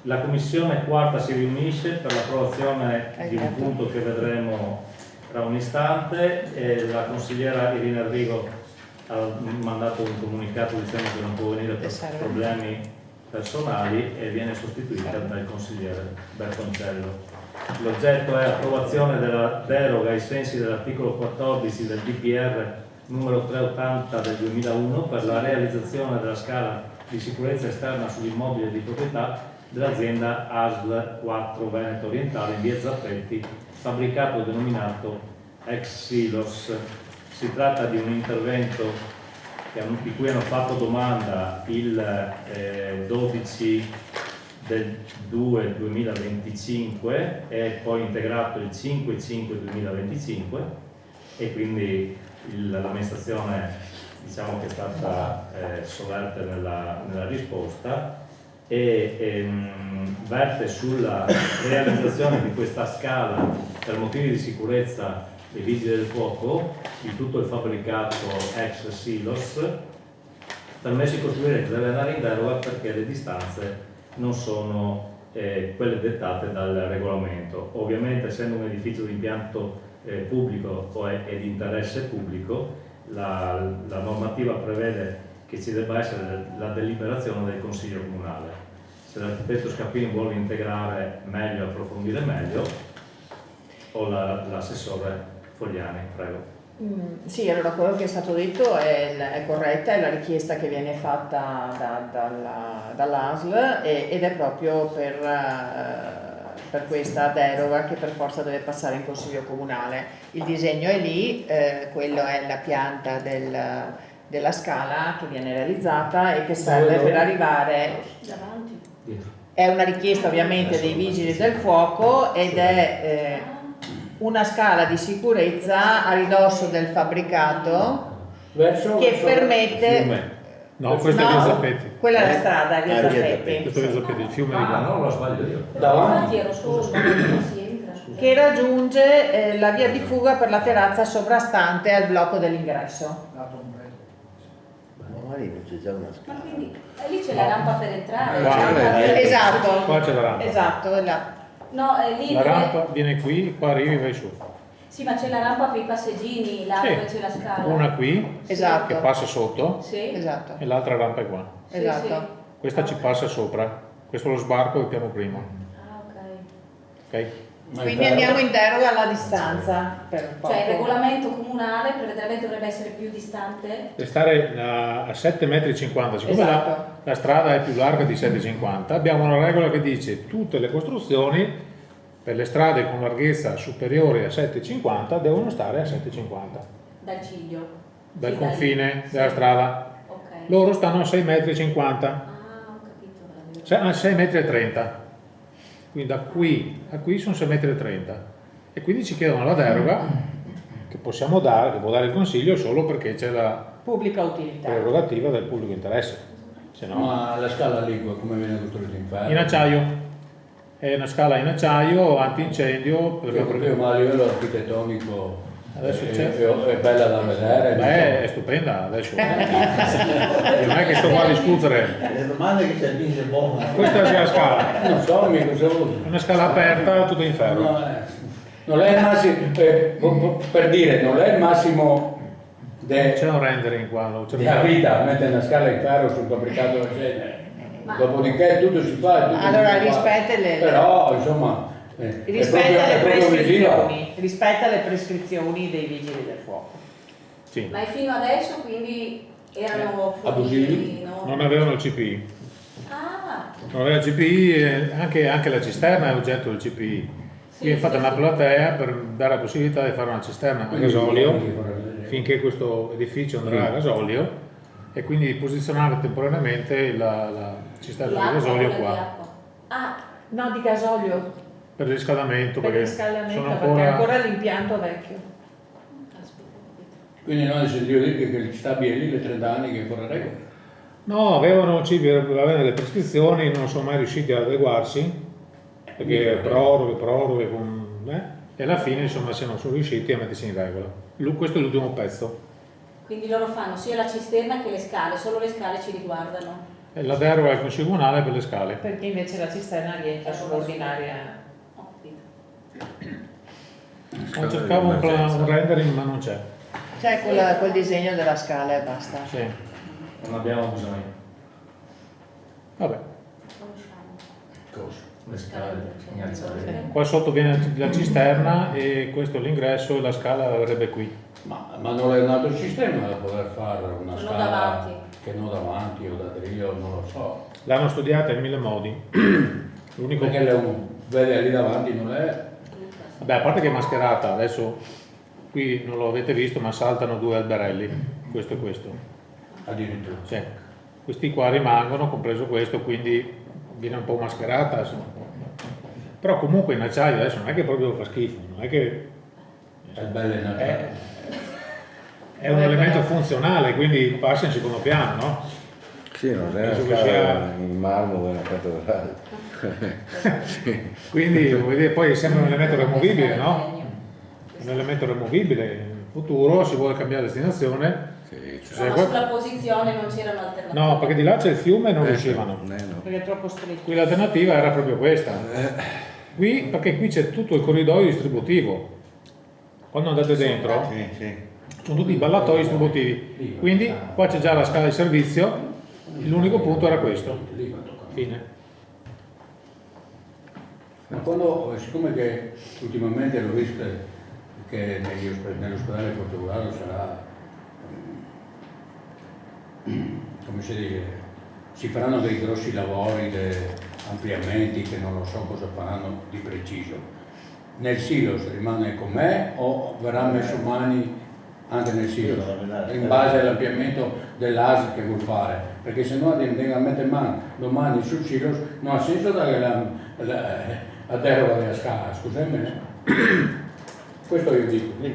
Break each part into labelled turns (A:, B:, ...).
A: La commissione quarta si riunisce per l'approvazione di un punto che vedremo tra un istante e la consigliera Irina Arrigo ha mandato un comunicato dicendo che non può venire per problemi personali e viene sostituita dal consigliere Bertoncello. L'oggetto è approvazione della deroga ai sensi dell'articolo 14 del DPR numero 380 del 2001 per la realizzazione della scala di sicurezza esterna sull'immobile di proprietà dell'azienda ASL 4 Veneto Orientale in via Zappetti, fabbricato denominato ex Silos. Si tratta di un intervento di cui hanno fatto domanda il 12 del 2 2025 e poi integrato il 5/5/2025 e quindi l'amministrazione diciamo che è stata solerte nella risposta e verte sulla realizzazione di questa scala per motivi di sicurezza dei vigili del fuoco di tutto il fabbricato ex Silos, permessi costruire deve andare in deroga perché le distanze non sono quelle dettate dal regolamento. Ovviamente essendo un edificio di impianto pubblico e di interesse pubblico, la normativa prevede che ci debba essere la deliberazione del Consiglio Comunale. Se l'architetto Scappini vuole integrare meglio, approfondire meglio, o l'assessore Fogliani, prego.
B: Sì, allora quello che è stato detto è corretta, è la richiesta che viene fatta dall'ASL ed è proprio per questa deroga che per forza deve passare in Consiglio Comunale. Il disegno è lì, quello è la pianta della scala che viene realizzata e che serve per arrivare
C: davanti.
B: è una richiesta ovviamente dei vigili del fuoco ed è una scala di sicurezza a ridosso del fabbricato che permette
D: no, questa è via Zappetti,
B: quella è la strada, è via Zappetti,
D: questo è via Zappetti, il fiume di qua.
A: No, lo sbaglio io.
C: Davanti ero solo si entra.
B: che raggiunge la via di fuga per la terrazza sovrastante al blocco dell'ingresso.
E: Ma lì non c'è già una
C: Ma
E: scala.
C: quindi lì c'è la rampa per entrare.
B: Esatto,
D: Qua c'è la rampa.
B: esatto, là.
C: No, lì
D: La rampa viene qui, qua arrivi e vai su.
C: Sì, ma c'è la rampa per i passeggini, là
D: Sì.
C: dove c'è la scala.
D: Una qui
B: Esatto.
D: che passa sotto
C: Sì.
B: Esatto,
D: e l'altra rampa è qua.
C: Sì,
B: esatto.
C: sì.
D: Questa ci passa sopra, questo è lo sbarco del piano primo.
C: Ah, ok.
D: Ok?
B: Quindi andiamo in deroga alla distanza per poco.
C: Cioè il regolamento comunale prevederebbe dovrebbe essere più distante?
D: Deve stare a 7,50 metri, siccome
B: Esatto.
D: la strada è più larga di 7,50, abbiamo una regola che dice tutte le costruzioni per le strade con larghezza superiore a 7,50 devono stare a 7,50
C: Dal ciglio?
D: dal
C: Sì,
D: confine
C: sì.
D: della strada.
C: Ok.
D: Loro stanno a 6,50 metri,
C: Ah, ho capito.
D: a 6,30 metri. Quindi da qui a qui sono 6,30 metri. E quindi ci chiedono la deroga che possiamo dare, che può dare il Consiglio solo perché c'è la
B: Pubblica utilità.
D: prerogativa del pubblico interesse. Se no,
F: Ma la scala lì come viene costruita in ferro?
D: in acciaio. È una scala in acciaio, antincendio.
F: Ma a livello architettonico
D: Adesso
F: è,
D: c'è.
F: è bella da vedere.
D: Beh, è stupenda adesso. Non è che sto qua a discutere.
E: Le domande che c'è lì è buona.
D: Questa è la scala.
F: Non so mica cosa vuol
D: È
F: dire.
D: una scala aperta, tutto in ferro.
F: No, non è il massimo, per dire, non è il massimo
D: C'è un rendering qua. l'ho
F: di
D: cercato.
F: vita, mettere una scala in ferro sul fabbricato del genere. Dopodiché tutto si fa. Tutto
B: Allora,
F: si fa.
B: rispetta
F: Però insomma
B: rispetta le
F: visiva.
B: prescrizioni, rispetta le prescrizioni dei vigili del fuoco.
D: Sì.
C: Ma fino adesso quindi erano
F: abusivi?
C: no?
D: Non avevano il CPI.
C: Ah,
D: Non aveva il CPI, anche la cisterna è oggetto del CPI.
C: Sì,
D: Quindi è fatta
C: sì,
D: una
C: sì.
D: platea per dare la possibilità di fare una cisterna a gasolio finché questo edificio andrà a gasolio e quindi di posizionare temporaneamente la cisterna di gasolio
C: quella di
D: qua
C: acqua. Ah,
B: No, di gasolio,
D: per il riscaldamento
B: per il
D: perché
B: riscaldamento,
D: sono
B: perché è
D: ancora
B: ancora l'impianto vecchio.
C: caspita, ho capito.
F: Quindi noi sentivo dire che ci sta bene lì le 30 anni che è fuori regola.
D: no, avevano le prescrizioni, non sono mai riusciti ad adeguarsi perché proroghe e alla fine insomma sono riusciti a mettersi in regola. Questo è l'ultimo pezzo.
C: Quindi loro fanno sia la cisterna che le scale, solo le scale ci riguardano.
D: E la deroga al Consiglio Comunale per le scale.
B: Perché invece la cisterna rientra sull'ordinaria.
C: Ho capito.
D: Non cercavo un rendering ma non c'è.
B: C'è quel disegno della scala e basta.
D: Sì.
A: Non abbiamo bisogno.
D: Vabbè.
E: Cosa?
A: Le scale, gli alzari.
D: Qua sotto viene la cisterna e questo è l'ingresso e la scala avrebbe qui.
F: Ma non è un altro sistema da poter fare una
C: Non
F: scala
C: davanti.
F: che non davanti o da dritto, non lo so.
D: L'hanno studiata in 1000 modi. L'unico
F: Perché uno vede lì davanti non è.
D: Vabbè, a parte che è mascherata, adesso qui non lo avete visto, ma saltano due alberelli, questo e questo.
F: Addirittura.
D: Sì. Questi qua rimangono, compreso questo, quindi viene un po' mascherata. Sì. Però comunque in acciaio adesso non è che proprio fa schifo, non è che
F: È bella in realtà.
D: è un elemento funzionale, quindi passa in secondo piano, no?
G: Sì, non è una
D: Penso che
G: scala
D: sia-
G: in marmo, è una cattedrale.
D: Quindi vuol dire, poi sembra un elemento removibile, no? Un elemento removibile. In futuro si vuole cambiare destinazione.
G: Sì,
D: Ci
C: No, ma
D: segue?
C: sulla posizione non c'erano alternative.
D: No, perché di là c'è il fiume e non riuscivano.
G: no.
B: Perché è troppo stretto.
D: Qui l'alternativa era proprio questa. Qui, perché qui c'è tutto il corridoio distributivo. Quando andate dentro,
G: Sì, sì.
D: sono tutti i ballatoi distributivi. Quindi qua c'è già la scala di servizio, l'unico punto era questo.
F: Lì va toccato.
D: Fine.
F: Ma quando, siccome che ultimamente l'ho visto che nell'ospedale di Portogallo sarà, come si dice, si faranno dei grossi lavori, dei ampliamenti che non lo so cosa faranno di preciso. Nel silos rimane com'è o verrà messo mani anche nel silos, in base all'ampliamento dell'ASL che vuol fare? Perché se no andiamo a mettere mano domani sul silos non ha senso dare la deroga della scala, scusami. Questo io dico. Che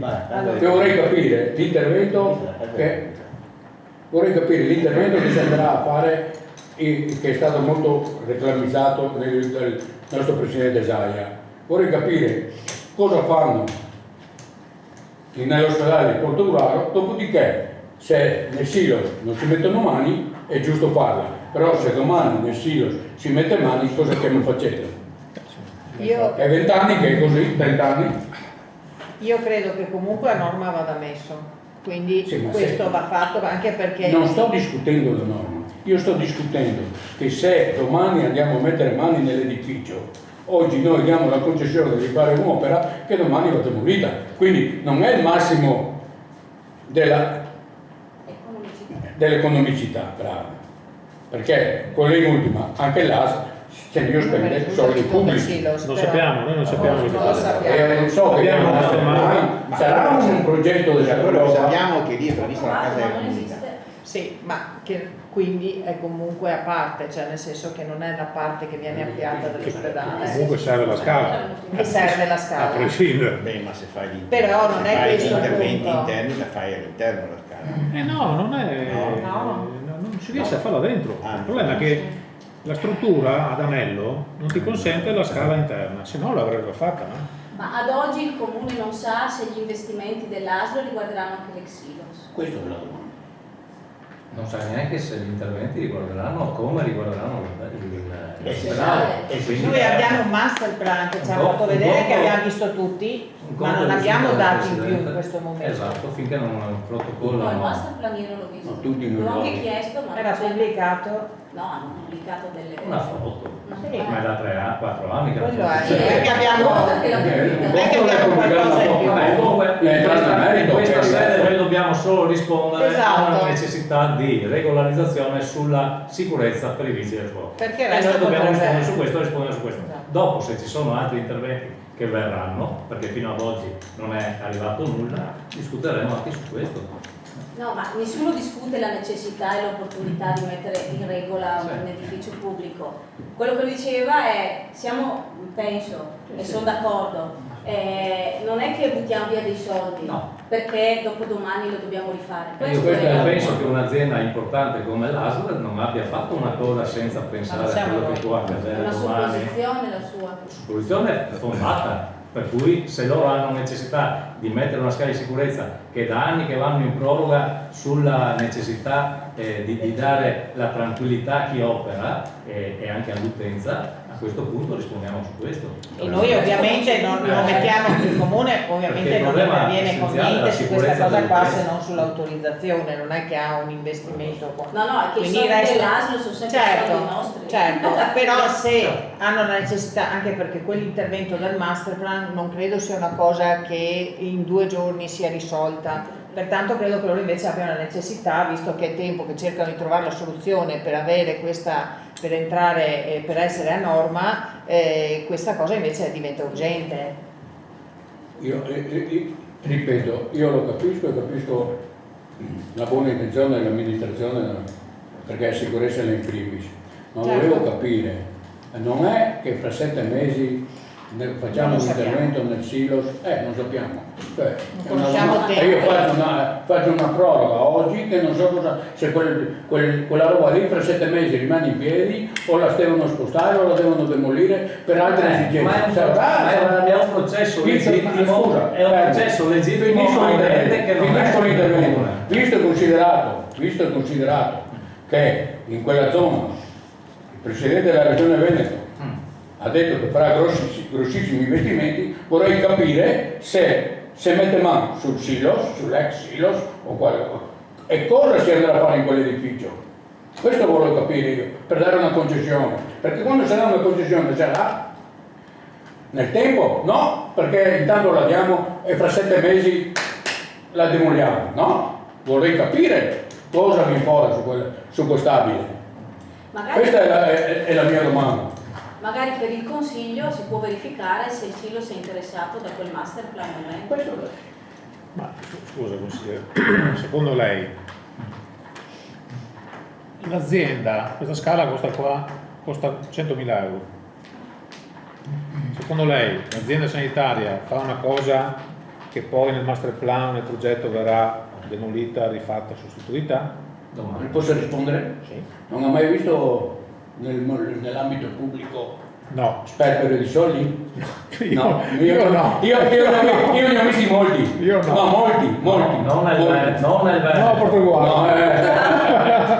F: vorrei capire l'intervento che si andrà a fare che è stato molto reclamizzato dal nostro Presidente Zaia. Vorrei capire cosa fanno nell'ospedale di Portogallo, dopodiché se nel silo non si mettono mani è giusto farla, però se domani nel silo si mette mani cosa che non facete?
B: Io,
F: È 20 anni che è così, 30 anni?
B: io credo che comunque la norma vada messo, quindi
F: Sì, ma
B: questo
F: se-
B: va fatto anche perché
F: Non sto discutendo la norma, io sto discutendo che se domani andiamo a mettere mani nell'edificio, oggi noi diamo la concessione di fare un'opera che domani va demolita, quindi non è il massimo dell'economicità, bravo, perché quella in ultima, anche l'AS, se io spende soldi pubblici.
D: Non sappiamo, noi non sappiamo di
B: non lo
D: cosa.
B: sappiamo.
F: Non so,
D: Abbiamo
F: vediamo,
D: una
F: sarà un progetto
E: Quello che
F: dell'Europa.
E: sappiamo è che lì è prevista la casa
C: Ma
E: della
C: non
E: comunità.
C: esiste.
B: Sì, ma che quindi è comunque a parte, cioè nel senso che non è la parte che viene ampliata dall'ospedale,
D: Comunque serve la scala,
B: che serve la
D: a
B: scala.
D: prescindere.
E: Beh, ma se fai gli
B: Però non è
E: fai
B: questo
E: gli
B: il
E: interventi
B: punto.
E: interni, la fai all'interno della scala.
D: No, non è.
B: No.
D: Non si riesce a farla dentro.
E: Ah,
D: Il problema è che la struttura ad anello non ti consente la scala interna, se no l'avrebbero fatta, no?
C: Ma ad oggi il comune non sa se gli investimenti dell'ASL riguarderanno anche l'Exilos.
E: Questo è la domanda.
A: Non sa neanche se gli interventi riguarderanno o come riguarderanno
C: l'ospedale.
A: E quindi
B: Noi abbiamo un master plan che ci ha
A: Un
B: fatto
A: conto-
B: vedere
A: un
B: che
A: conto-
B: abbiamo visto tutti,
A: un
B: ma
A: conto
B: non
A: del
B: abbiamo
A: signor
B: dati in più
A: Presidente.
B: in questo momento.
A: Esatto, finché non è un protocollo.
C: No, il
A: no.
C: master plan io non l'ho visto.
F: No, tutti non
C: L'ho
F: lo
C: anche
F: hanno.
C: chiesto, ma
B: Era
C: non c'è.
B: pubblicato.
C: No, hanno pubblicato delle.
A: Una foto.
B: Sì.
A: Ma è da 4 anni che la
B: Quello
A: foto
B: è,
A: c'è.
C: Sì,
B: perché abbiamo,
C: perché la-
B: non è che abbiamo qualcosa in più.
A: Vabbè, comunque in questa sede noi dobbiamo solo rispondere a
B: Esatto.
A: una necessità di regolarizzazione sulla sicurezza per i vigili del fuoco.
B: Perché il
A: E
B: resto
A: noi dobbiamo
B: potrebbe-
A: rispondere su questo e rispondere su questo.
B: Esatto.
A: Dopo, se ci sono altri interventi che verranno, perché fino ad oggi non è arrivato nulla, discuteremo anche su questo.
C: No, ma nessuno discute la necessità e l'opportunità di mettere in regola
A: Sì.
C: un edificio pubblico. Quello che diceva è, penso, e sono d'accordo, non è che buttiamo via dei soldi,
A: No.
C: perché dopo domani lo dobbiamo rifare.
A: Io
C: è-
A: penso che un'azienda importante come l'ASL non abbia fatto una cosa senza pensare a
B: siamo
A: quello che
B: noi.
A: può
C: È
A: accadere
C: una
A: domani.
C: supposizione la sua.
A: Supposizione fondata, per cui se loro hanno necessità di mettere una scala di sicurezza che da anni che vanno in proroga sulla necessità di dare la tranquillità a chi opera e anche all'utenza. A questo punto rispondiamo su questo.
B: E noi ovviamente non mettiamo, il comune ovviamente non interviene con niente su questa cosa qua se non sull'autorizzazione, non è che ha un investimento qua.
C: No, è che i
B: Quindi
C: soldi
B: resta-
C: dell'ASL sono sempre soldi nostri.
B: certo, però se hanno la necessità, anche perché quell'intervento del master plan non credo sia una cosa che in 2 giorni sia risolta, pertanto credo che loro invece abbiano la necessità, visto che è tempo che cercano di trovare la soluzione per avere questa, per entrare, per essere a norma, questa cosa invece diventa urgente.
F: Io ripeto, io lo capisco e capisco la buona intenzione dell'amministrazione, perché è sicurezza in primis, ma
B: Certo.
F: volevo capire, non è che fra 7 mesi facciamo
B: Non
F: un
B: lo sappiamo.
F: intervento nel silos, non sappiamo. Cioè,
B: Non conosciamo il tempo.
F: io faccio una proroga oggi che non so cosa, se quella roba lì fra 7 mesi rimane in piedi o la devono spostare o la devono demolire per altre esigenze.
A: Ma è un processo legittimo,
F: Scusa,
A: è un processo legittimo
F: finisco
A: evidente che non
F: finisco
A: è
F: l'intervento.
A: comune.
F: Visto e considerato che in quella zona il Presidente della Regione Veneto ha detto che farà grossissimi investimenti, vorrei capire se mette mano sul silos, sull'ex silos e cosa si andrà a fare in quell'edificio. Questo voglio capire io, per dare una concessione, perché quando sarà una concessione sarà nel tempo? No, perché intanto la diamo e fra 7 mesi la demoliamo, no? Vorrei capire cosa viene fuori su quest'abile.
C: Magari,
F: Questa è la mia domanda.
C: magari per il Consiglio si può verificare se il Silo si è interessato da quel master plan o meno.
D: Ma scusa consigliere, secondo lei l'azienda, questa scala costa 100.000 euro. Secondo lei l'azienda sanitaria fa una cosa che poi nel master plan, nel progetto verrà demolita, rifatta, sostituita?
A: Domani.
F: Posso rispondere?
D: Sì.
F: Non ha mai visto nell'ambito pubblico
D: No.
F: sperpero di soldi?
D: Io no.
F: Io ne ho visti molti.
D: Io no.
F: Ma molti.
A: Non nel Veneto.
D: No, proprio uguale.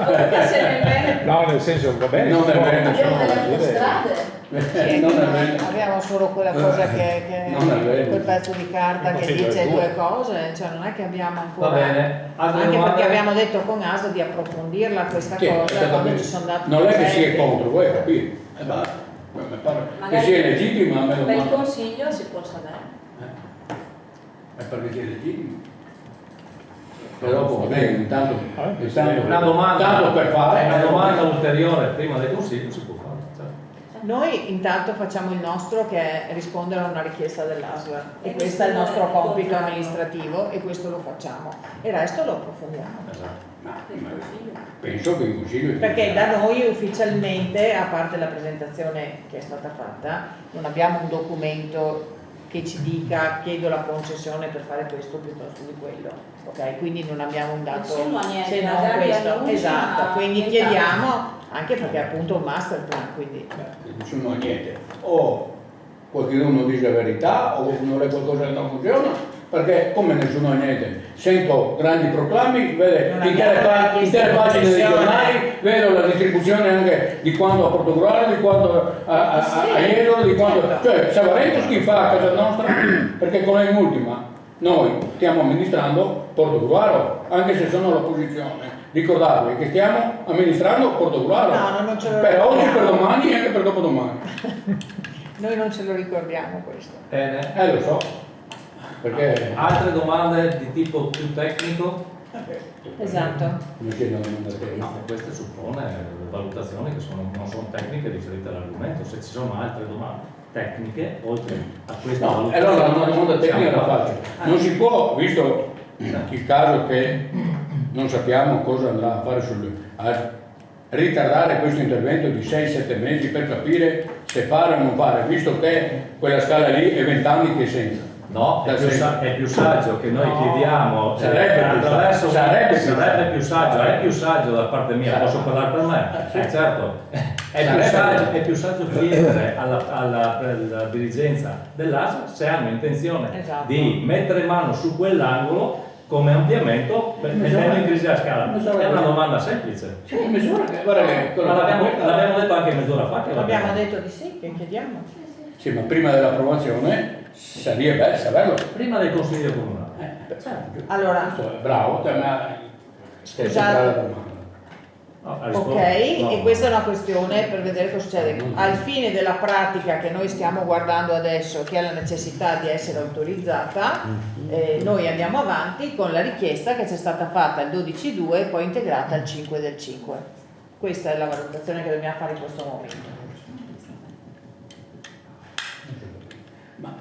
C: Comunque se nel Veneto
D: No, nel senso, va bene.
F: Non è bene.
C: abbiamo delle autostrade.
F: Non è bene.
B: Abbiamo solo quella cosa che
F: Non è vero.
B: quel pezzo di carta che
D: Consiglio
B: dice
D: è
B: 2 cose, cioè non è che abbiamo ancora.
A: Va bene. Altre
B: Anche
A: domande?
B: perché abbiamo detto con ASA di approfondirla questa
F: Sì,
B: cosa quando ci sono dati.
F: non è che sia
B: presenti.
F: contro, vuoi capire? Basta. Mi pare che
C: Magari
F: sia legittimo, a me
C: Per il
F: domanda.
C: Consiglio si può sapere.
F: È perché sia legittimo. Però va bene, intanto
A: Una domanda,
F: tanto per fare
A: una domanda ulteriore prima del Consiglio si può fare. Certo.
B: Noi intanto facciamo il nostro che è rispondere a una richiesta dell'ASL e
C: E
B: questo è il nostro
C: questo è il
B: compito
C: contrario.
B: amministrativo e questo lo facciamo e il resto lo approfondiamo.
A: Esatto.
F: Ma
C: Per il Consiglio.
F: penso che il Consiglio
B: Perché da noi ufficialmente, a parte la presentazione che è stata fatta, non abbiamo un documento che ci dica chiedo la concessione per fare questo piuttosto di quello, ok? Quindi non abbiamo un dato
C: Nessuno ha niente,
B: se non
C: magari
B: questo,
C: annunci,
B: esatto,
C: ma
B: quindi
C: nient'altro.
B: chiediamo anche perché è appunto un master plan, quindi
F: nessuno ha niente. O qualcuno dice la verità o non è qualcosa che non funziona, perché come nessuno ha niente, sento grandi proclami, vedo
B: Non
F: intere
B: abbiamo chiesto
F: intere pagine dei
B: concessione.
F: giornali, vedo la distribuzione anche di quanto a Portogallo, di quanto a Jesolo, di quanto. Cioè, Savarentos chi fa a casa nostra? Perché con in ultima noi stiamo amministrando Portogruaro, anche se sono all'opposizione. Ricordatevi che stiamo amministrando Portogruaro
B: No, non ce lo
F: per oggi,
B: ricordiamo.
F: per domani e anche per dopodomani.
B: noi non ce lo ricordiamo questo.
A: Bene.
F: Lo so. Perché
A: Altre domande di tipo più tecnico?
B: Esatto.
F: mi chiedono da te.
A: No, queste suppone valutazioni che non sono tecniche riferite all'argomento. Se ci sono altre domande tecniche, oltre a queste
F: No,
A: valutazioni,
F: allora una domanda tecnica la faccio.
A: Ah.
F: Non si può, visto il caso che non sappiamo cosa andrà a fare a ritardare questo intervento di 6-7 mesi per capire se fare o non fare, visto che quella scala lì è 20 anni che è senza.
A: No, è più saggio che noi
B: No.
A: chiediamo
F: Sarebbe
A: più saggio, è più saggio da parte mia, posso parlare per me? Certo, è più saggio chiedere alla dirigenza dell'ASL se hanno intenzione
B: Esatto.
A: di mettere mano su quell'angolo come ampliamento mettendo in crisi la scala. È una domanda semplice.
F: Sì, misura che, guarda che
A: Ma l'abbiamo detto anche mezz'ora fa che
B: Abbiamo detto di sì, che chiediamo.
F: sì, ma prima dell'approvazione sarebbe saperlo.
A: prima del Consiglio Comunale.
F: Certo.
B: Allora,
F: Bravo, te ma
B: Scusate.
F: la domanda.
A: No,
B: ok,
A: no.
B: e questa è una questione per vedere cosa succede. Al fine della pratica che noi stiamo guardando adesso, che è la necessità di essere autorizzata, noi andiamo avanti con la richiesta che ci è stata fatta il 12/2 e poi integrata il 5 del 5. Questa è la valutazione che dobbiamo fare in questo momento.
F: Ma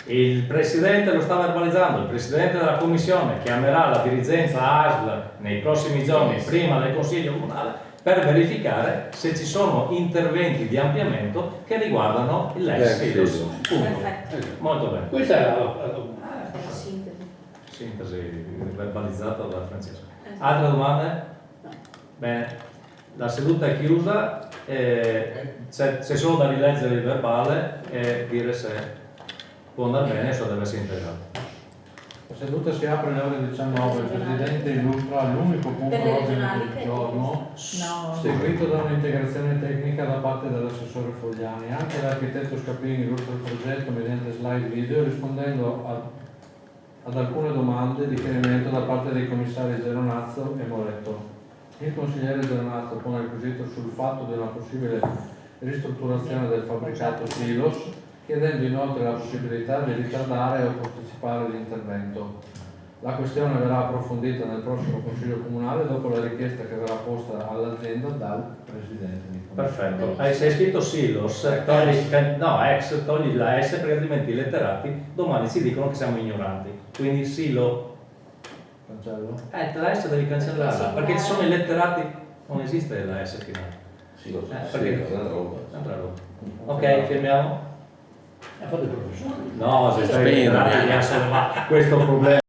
A: Il Presidente lo sta verbalizzando, il Presidente della Commissione chiamerà la dirigenza ASL nei prossimi giorni, prima del Consiglio Comunale, per verificare se ci sono interventi di ampliamento che riguardano l'ex Silos. Punto.
C: Perfetto.
A: Molto bene.
F: questa è la
C: Sintesi.
A: Sintesi verbalizzata da Francesco. Altre domande? Bene, la seduta è chiusa, c'è solo da rileggere il verbale e dire se può andare bene o se deve essere integrato.
D: La seduta si apre alle ore 19, il Presidente illustra l'unico punto
C: Delle
D: all'ordine
C: regionali
D: del
C: che-
D: giorno,
B: No.
D: seguito da un'integrazione tecnica da parte dell'assessore Fogliani. Anche l'architetto Scapini illustra il progetto mediante slide video rispondendo ad alcune domande di chiarimento da parte dei commissari Geronazzo e Moretto. Il consigliere Geronazzo pone il quesito sul fatto di una possibile ristrutturazione del fabbricato Silos, chiedendo inoltre la possibilità di ritardare o posticipare l'intervento. La questione verrà approfondita nel prossimo Consiglio Comunale dopo la richiesta che verrà posta all'azienda dal Presidente.
A: Perfetto. Se hai scritto Silos, togli la S perché altrimenti i letterati domani ci dicono che siamo ignoranti. Quindi Silo,
D: Cancello?
A: la S devi cancellarla perché ci sono i letterati, non esiste la S finale.
G: Sì, lo so,
A: Perché?
G: è una roba.
A: Sempre roba. Ok, firmiamo?
F: fatto il professore.
A: No, se stai
G: Spina.
A: letterati, questo problema.